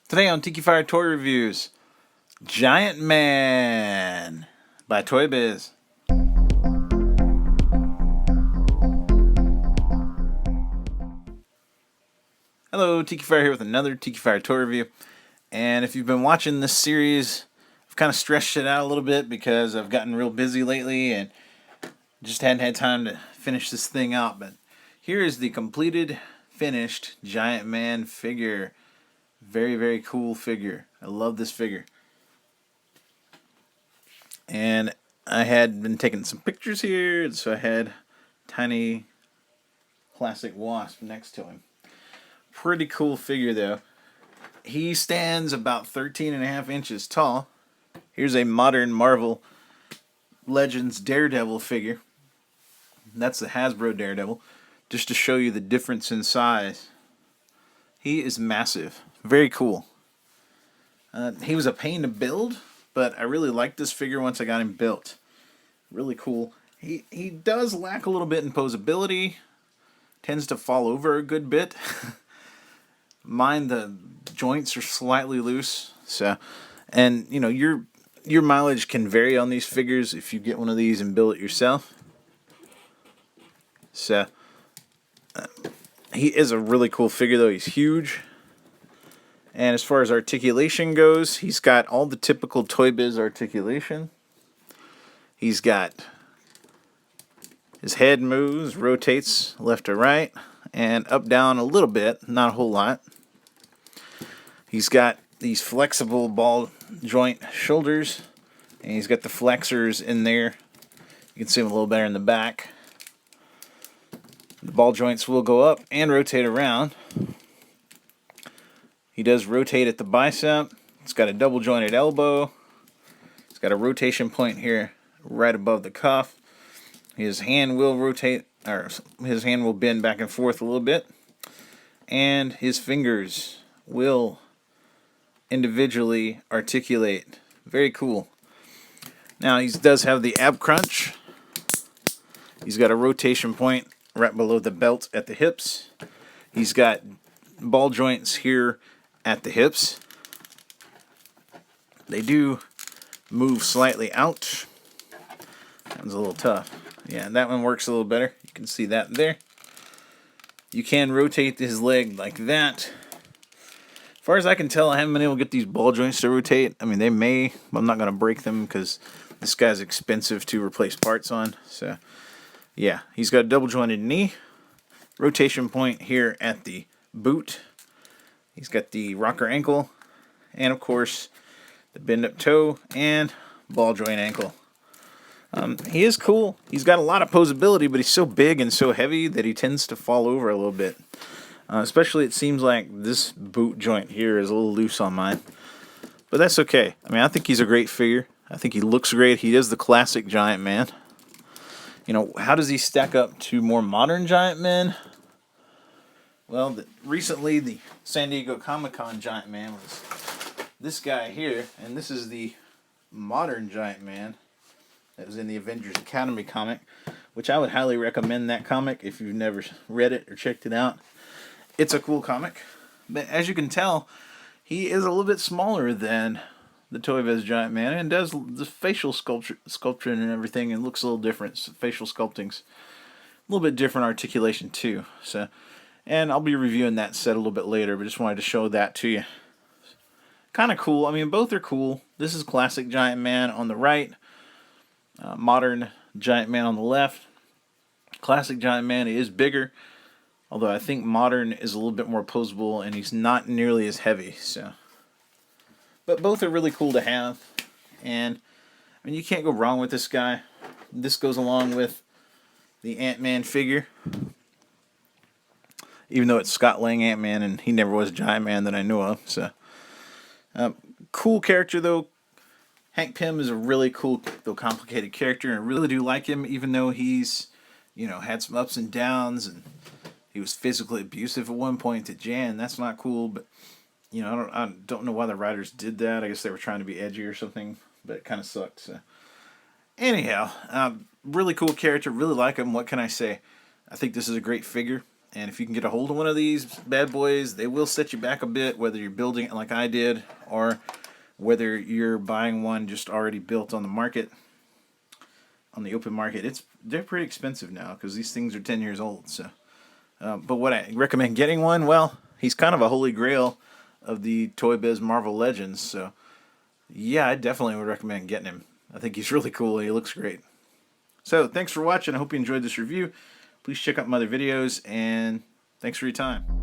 Today on Tikifire Toy Reviews, Giant Man by Toybiz. Hello, Tikifire here with another Tikifire Toy Review. And if you've been watching this series, I've kind of stretched it out a little bit because I've gotten real busy lately and just hadn't had time to finish this thing out. But here is the completed, finished Giant Man figure. Very, very cool figure. I love this figure. And I had been taking some pictures here, so I had tiny plastic wasp next to him. Pretty cool figure though. He stands about 13.5 inches tall. Here's a modern Marvel Legends Daredevil figure. That's the Hasbro Daredevil. Just to show you the difference in size. He is massive. Very cool. He was a pain to build, but I really liked this figure once I got him built. Really cool. He does lack a little bit in posability. Tends to fall over a good bit. Mine, the joints are slightly loose. So, and you know, your mileage can vary on these figures if you get one of these and build it yourself. So, he is a really cool figure though. He's huge. And as far as articulation goes, he's got all the typical Toybiz articulation. He's got his head moves, rotates left to right, and up down a little bit, not a whole lot. He's got these flexible ball joint shoulders, and he's got the flexors in there. You can see them a little better in the back. The ball joints will go up and rotate around. He does rotate at the bicep. It's got a double jointed elbow. It's got a rotation point here right above the cuff. His hand will rotate, or his hand will bend back and forth a little bit. And his fingers will individually articulate. Very cool. Now he does have the ab crunch. He's got a rotation point right below the belt at the hips. He's got ball joints here at the hips. They do move slightly out. That one's a little tough. Yeah, that one works a little better. You can see that there. You can rotate his leg like that. As far as I can tell, I haven't been able to get these ball joints to rotate. I mean, they may, but I'm not going to break them because this guy's expensive to replace parts on. So, yeah, he's got a double jointed knee. Rotation point here at the boot. He's got the rocker ankle, and of course, the bend up toe and ball joint ankle. He is cool. He's got a lot of posability, but he's so big and so heavy that he tends to fall over a little bit. Especially, it seems like this boot joint here is a little loose on mine. But that's okay. I mean, I think he's a great figure. I think he looks great. He is the classic Giant Man. You know, how does he stack up to more modern Giant Men? Well, recently the San Diego Comic-Con Giant Man was this guy here, and this is the modern Giant Man that was in the Avengers Academy comic, which I would highly recommend that comic if you've never read it or checked it out. It's a cool comic, but as you can tell, he is a little bit smaller than the Toybiz Giant Man, and does the facial sculpture and everything, and looks a little different. Facial sculpting's a little bit different articulation too. So. And I'll be reviewing that set a little bit later, but just wanted to show that to you. Kind of cool. I mean, both are cool. This is classic Giant Man on the right. Modern Giant Man on the left. Classic Giant Man is bigger, although I think modern is a little bit more posable, and he's not nearly as heavy. So, but both are really cool to have. And, I mean, you can't go wrong with this guy. This goes along with the Ant-Man figure. Even though it's Scott Lang Ant-Man, and he never was a Giant Man that I knew of. So, cool character, though. Hank Pym is a really cool, though complicated character, and I really do like him, even though he's, you know, had some ups and downs, and he was physically abusive at one point to Jan. That's not cool, but, you know, I don't know why the writers did that. I guess they were trying to be edgy or something, but it kind of sucked. So, anyhow, really cool character, really like him. What can I say? I think this is a great figure. And if you can get a hold of one of these bad boys, they will set you back a bit, whether you're building it like I did or whether you're buying one just already built on the market, on the open market. They're pretty expensive now because these things are 10 years old. So, but what I recommend getting one, well, he's kind of a holy grail of the Toybiz Marvel Legends. So, yeah, I definitely would recommend getting him. I think he's really cool and he looks great. So, thanks for watching. I hope you enjoyed this review. Please check out my other videos, and thanks for your time.